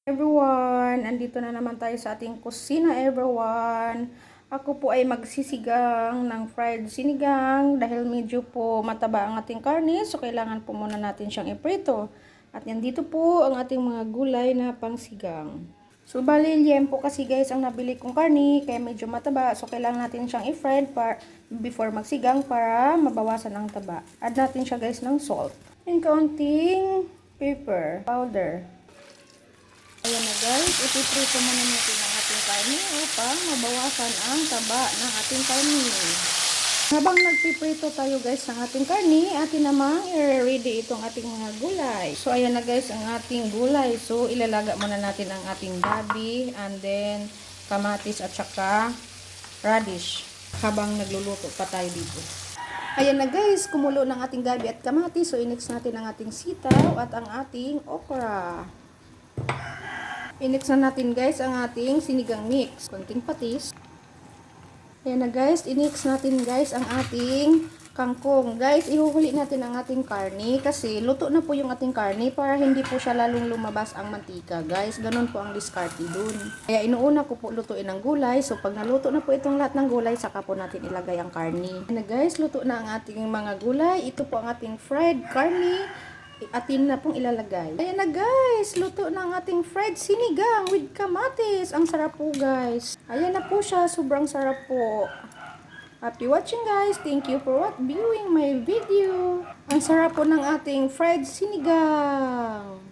Everyone, andito na naman tayo sa ating kusina everyone. Ako po ay magsisigang ng fried sinigang dahil medyo po mataba ang ating karne, so kailangan po muna natin siyang iprito. At nandito po ang ating mga gulay na pangsigang. So bali liempo kasi guys ang nabili kong karne kaya medyo mataba, so kailangan natin siyang i-fried before magsigang para mabawasan ang taba. Add natin siya guys ng salt and kaunting pepper powder. Ayan na guys, ipiprito muna natin ang ating karne upang mabawasan ang taba ng ating karne. Habang nagpiprito tayo guys ng ating karne, atin namang i-ready itong ating mga gulay. So ayan na guys ang ating gulay. So ilalaga muna natin ang ating gabi and then kamatis at saka radish habang nagluluto pa tayo dito. Ayan na guys, kumulo ng ating gabi at kamatis. So i-mix natin ang ating sitaw at ang ating okra. I-mix na natin guys ang ating sinigang mix. Konting patis. Ayan na guys, i-mix natin guys ang ating kangkong. Guys, ihuhuli natin ang ating karne kasi luto na po yung ating karne para hindi po siya lalong lumabas ang mantika. Guys, ganun po ang diskarte dun. Kaya inuuna ko po lutuin ang gulay. So pag naluto na po itong lahat ng gulay, saka po natin ilagay ang karne. Ayan na guys, luto na ang ating mga gulay. Ito po ang ating fried karne. Atin na pong ilalagay. Ayan na guys, luto na ang ating fried sinigang with kamatis. Ang sarap po guys. Ayan na po siya, sobrang sarap po. Happy watching guys. Thank you for viewing my video. Ang sarap po ng ating fried sinigang.